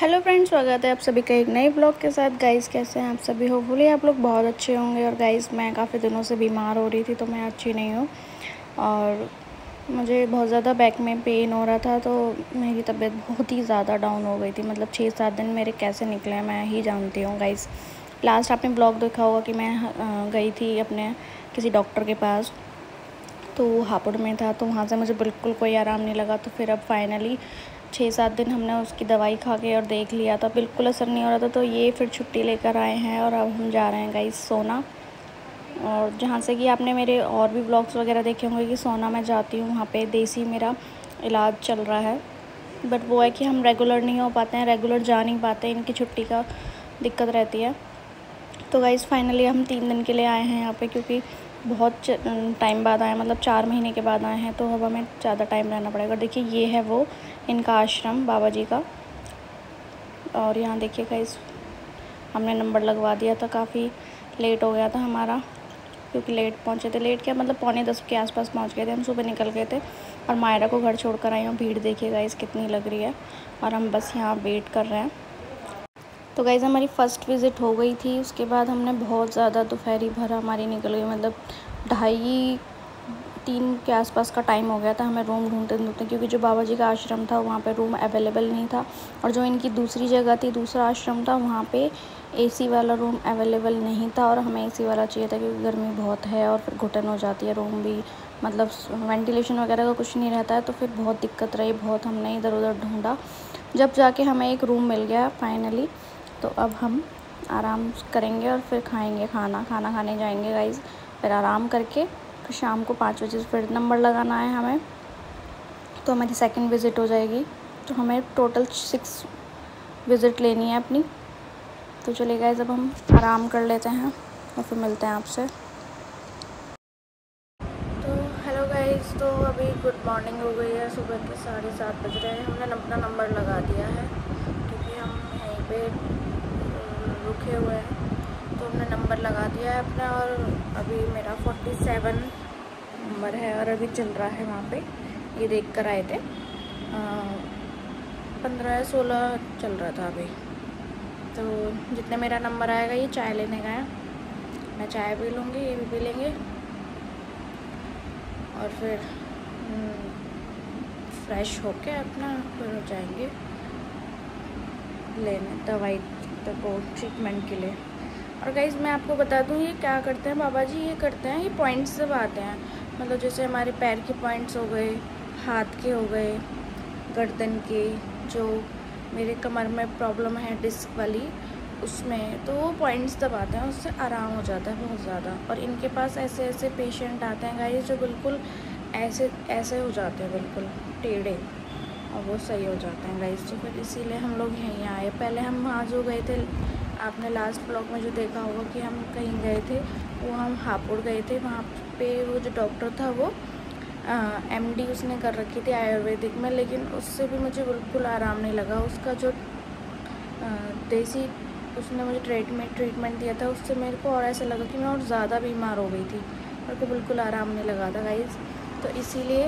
Hello friends, स्वागत है आप सभी का एक नए ब्लॉग के साथ। गाइस कैसे हैं आप सभी? होपफुली आप लोग बहुत अच्छे होंगे। और गाइस मैं काफ़ी दिनों से बीमार हो रही थी, तो मैं अच्छी नहीं हूँ और मुझे बहुत ज़्यादा बैक में पेन हो रहा था, तो मेरी तबीयत बहुत ही ज़्यादा डाउन हो गई थी। मतलब 6-7 दिन मेरे कैसे निकले मैं ही जानती हूँ। गाइस लास्ट आपने ब्लॉग देखा होगा कि मैं गई थी अपने किसी डॉक्टर के पास, तो वो हापुड़ में था, तो वहाँ से मुझे बिल्कुल कोई आराम नहीं लगा। तो फिर अब फाइनली 6-7 दिन हमने उसकी दवाई खा के और देख लिया था, बिल्कुल असर नहीं हो रहा था। तो ये फिर छुट्टी लेकर आए हैं और अब हम जा रहे हैं गाइस सोना। और जहाँ से कि आपने मेरे और भी ब्लॉग्स वगैरह देखे होंगे कि सोना मैं जाती हूँ, वहाँ पे देसी मेरा इलाज चल रहा है। बट वो है कि हम रेगुलर नहीं हो पाते हैं, रेगुलर जा नहीं पाते, इनकी छुट्टी का दिक्कत रहती है। तो गाइस फाइनली हम 3 दिन के लिए आए हैं यहाँ पे, क्योंकि बहुत टाइम बाद आए, मतलब 4 महीने के बाद आए हैं, तो अब हमें ज़्यादा टाइम रहना पड़ेगा। देखिए ये है वो इनका आश्रम बाबा जी का। और यहाँ देखिए गाइस हमने नंबर लगवा दिया था, काफ़ी लेट हो गया था हमारा, क्योंकि लेट पहुँचे थे। लेट क्या, मतलब 9:45 के आसपास पहुँच गए थे, हम सुबह निकल गए थे। और मायरा को घर छोड़ कर आई हूँ। भीड़ देखिए गाइस कितनी लग रही है, और हम बस यहाँ वेट कर रहे हैं। तो गाइज़ हमारी फ़र्स्ट विज़िट हो गई थी, उसके बाद हमने बहुत ज़्यादा दोपहरी भर हमारी निकल गई, मतलब 2:30-3 के आसपास का टाइम हो गया था हमें रूम ढूंढते ढूंढते, क्योंकि जो बाबा जी का आश्रम था वहाँ पे रूम अवेलेबल नहीं था। और जो इनकी दूसरी जगह थी, दूसरा आश्रम था, वहाँ पे एसी वाला रूम अवेलेबल नहीं था। और हमें एसी वाला चाहिए था, क्योंकि गर्मी बहुत है और फिर घुटन हो जाती है। रूम भी मतलब वेंटिलेशन वगैरह का कुछ नहीं रहता है, तो फिर बहुत दिक्कत रही, बहुत हमने इधर उधर ढूँढा। जब जाके हमें एक रूम मिल गया फाइनली, तो अब हम आराम करेंगे और फिर खाएंगे खाना खाने जाएंगे गाइस। फिर आराम करके फिर शाम को 5 बजे फिर नंबर लगाना है हमें, तो हमारी सेकंड विज़िट हो जाएगी। तो हमें टोटल 6 विज़िट लेनी है अपनी। तो चलिए गाइस अब हम आराम कर लेते हैं और फिर मिलते हैं आपसे। तो हेलो गाइस, तो अभी गुड मॉर्निंग हो गई है, सुबह के 7:30 बज रहे हैं। हमने अपना नंबर लगा दिया है, क्योंकि हम यहीं पे रुके हुए हैं, तो हमने नंबर लगा दिया है अपना। और अभी मेरा 47 नंबर है और अभी चल रहा है वहाँ पे, ये देख कर आए थे 15 या 16 चल रहा था अभी। तो जितने मेरा नंबर आएगा, ये चाय लेने का है, मैं चाय पी लूँगी, ये भी पी लेंगे, और फिर फ्रेश होके अपना फिर हो जाएंगे लेने दवाई तक वो ट्रीटमेंट के लिए। और गाइज़ मैं आपको बता दूँ ये क्या करते हैं बाबा जी, ये करते हैं, ये पॉइंट्स से आते हैं। मतलब जैसे हमारे पैर के पॉइंट्स हो गए, हाथ के हो गए, गर्दन के, जो मेरे कमर में प्रॉब्लम है डिस्क वाली, उसमें तो वो पॉइंट्स दबाते हैं, उससे आराम हो जाता है बहुत ज़्यादा। और इनके पास ऐसे ऐसे पेशेंट आते हैं गाइस, जो बिल्कुल ऐसे ऐसे हो जाते हैं, बिल्कुल टेढ़े, और वो सही हो जाते हैं गाइस। तो फिर इसीलिए हम लोग यहीं आए। पहले हम वहाँ जो गए थे, आपने लास्ट ब्लॉग में जो देखा होगा कि हम कहीं गए थे, वो हम हापुड़ गए थे। वहाँ पे वो जो डॉक्टर था वो MD उसने कर रखी थी आयुर्वेदिक में, लेकिन उससे भी मुझे बिल्कुल आराम नहीं लगा। उसका जो देसी उसने मुझे ट्रीटमेंट दिया था, उससे मेरे को और ऐसा लगा कि मैं और ज़्यादा बीमार हो गई थी, मेरे को बिल्कुल आराम नहीं लगा था गाइस। तो इसीलिए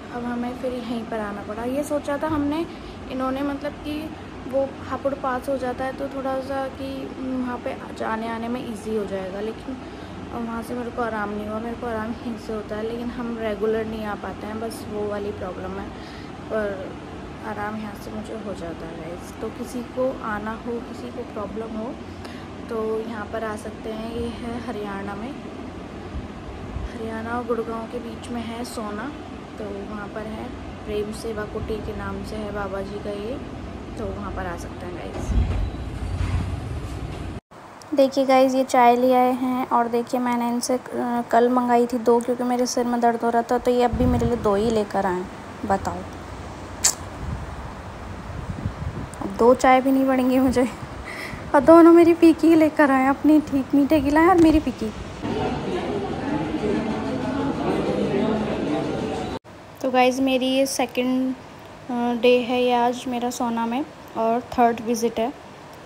अब हमें फिर यहीं पर आना पड़ा। ये सोचा था हमने, इन्होंने मतलब कि वो हापुड़ पास हो जाता है, तो थोड़ा सा कि वहाँ पे जाने आने में इजी हो जाएगा, लेकिन वहाँ से मेरे को आराम नहीं हुआ। मेरे को आराम यहीं से होता है, लेकिन हम रेगुलर नहीं आ पाते हैं, बस वो वाली प्रॉब्लम है। पर आराम यहाँ से मुझे हो जाता है गाइस। तो किसी को आना हो, किसी को प्रॉब्लम हो, तो यहाँ पर आ सकते हैं। ये है हरियाणा में, हरियाणा और गुड़गांव के बीच में है सोना। तो वहाँ पर है, प्रेम सेवा कुटी के नाम से है बाबा जी का ये, तो वहाँ पर आ सकते हैं गाइस। देखिए गाइस ये चाय ले आए हैं, और देखिए मैंने इनसे कल मंगाई थी 2, क्योंकि मेरे सिर में दर्द हो रहा था, तो ये अब भी मेरे लिए 2 ही लेकर आए। बताओ, अब 2 चाय भी नहीं पड़ेंगी मुझे, और दोनों मेरी फीकी ही लेकर आए, अपनी ठीक मीठे की लाए और मेरी फीकी। तो गाइज़ मेरी ये सेकंड डे है, ये आज मेरा सोना में, और 3rd विज़िट है।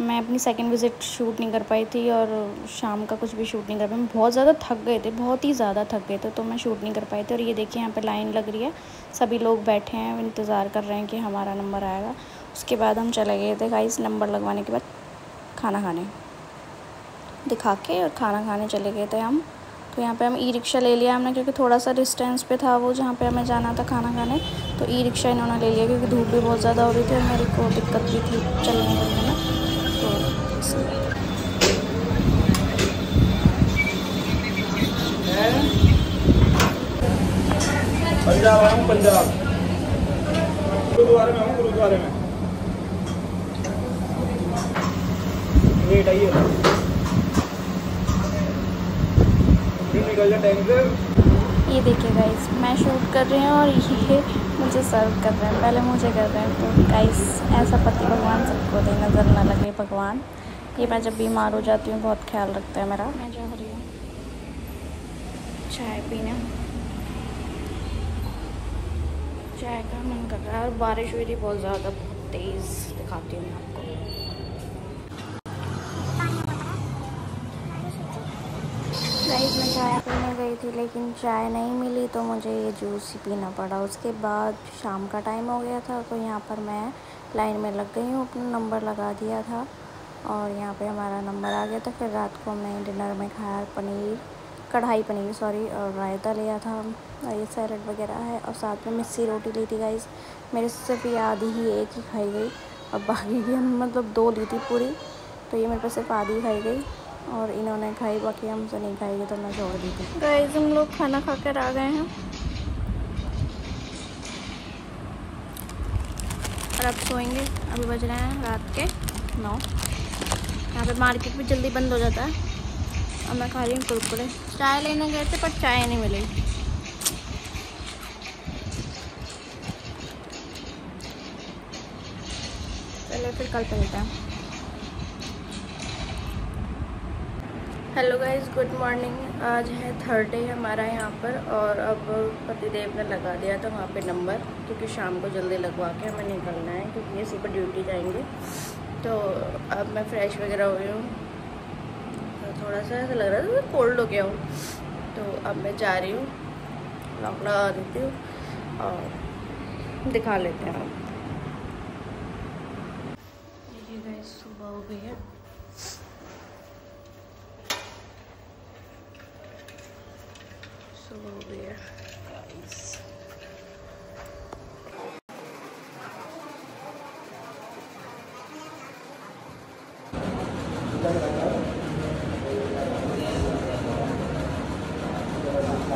मैं अपनी सेकंड विज़िट शूट नहीं कर पाई थी, और शाम का कुछ भी शूट नहीं कर पाई। बहुत ज़्यादा थक गए थे, बहुत ही ज़्यादा थक गए थे, तो मैं शूट नहीं कर पाई थी। और ये देखिए यहाँ पे लाइन लग रही है, सभी लोग बैठे हैं, इंतज़ार कर रहे हैं कि हमारा नंबर आएगा। उसके बाद हम चले गए थे गाइस नंबर लगवाने के बाद खाना खाने, दिखा के और खाना खाने चले गए थे हम। तो यहाँ पे हम ई रिक्शा ले लिया हमने, क्योंकि थोड़ा सा डिस्टेंस पे था वो जहाँ पे हमें जाना था खाना खाने। तो ई रिक्शा इन्होंने ले लिया, क्योंकि धूप भी बहुत ज़्यादा हो रही थी और मेरे को दिक्कत भी थी चलने फिरने में, तो इसलिए। पंजाब आया हूँ, पंजाब गुरुद्वारे में हूँ, गुरुद्वारे में लेट आइए, निकल जा टाइम से। ये देखिए गाइस मैं शूट कर रही हूँ और ये मुझे सर्व कर रहे हैं, पहले मुझे कर रहे हैं। तो गाइस ऐसा पति भगवान सबको दे, नज़र ना लगे भगवान। ये मैं जब बीमार हो जाती हूँ बहुत ख्याल रखता है मेरा। मैं जा रही हूँ चाय पीने, चाय का मन कर रहा है और बारिश हुई थी बहुत ज़्यादा, बहुत तेज़। दिखाती हूँ मैं आपको। गाइस मैं चाय पीने गई थी लेकिन चाय नहीं मिली, तो मुझे ये जूस ही पीना पड़ा। उसके बाद शाम का टाइम हो गया था, तो यहाँ पर मैं लाइन में लग गई हूँ, अपना नंबर लगा दिया था और यहाँ पे हमारा नंबर आ गया था। फिर रात को हमने डिनर में खाया पनीर, कढ़ाई पनीर सॉरी, और रायता लिया था और ये सैलड वगैरह है, और साथ में मिस्सी रोटी ली थी गाइस। मेरे सिर्फ ये आधी ही एक ही खाई गई और बाकी की हम मतलब 2 ली थी पूरी, तो ये मेरे पास सिर्फ आधी खाई गई और इन्होंने खाई, बाकी हमसे नहीं खाएगी तो मैं छोड़ दी थी। गाइस हम लोग खाना खा कर आ गए हैं और अब सोएंगे। अभी बज रहे हैं रात के 9। यहाँ पे मार्केट भी जल्दी बंद हो जाता है और मैं खा रही हूँ कुरकुरे। चाय लेने गए थे पर चाय नहीं मिली। चलिए फिर कल मिलते हैं। Hello guys, good morning. आज है थर्सडे हमारा यहाँ पर, और अब पतिदेव ने लगा दिया था वहाँ पे नंबर, क्योंकि शाम को जल्दी लगवा के हमें निकलना है, क्योंकि इसी पर ड्यूटी जाएंगे। तो अब मैं फ्रेश वगैरह हुई हूँ, तो थोड़ा सा ऐसा लग रहा था कोल्ड हो गया हूँ, तो अब मैं जा रही हूँ, लॉक लगा देती हूँ और दिखा लेते हैं। देखिए गाइस सुबह हो गई है, सुबह हो गई है।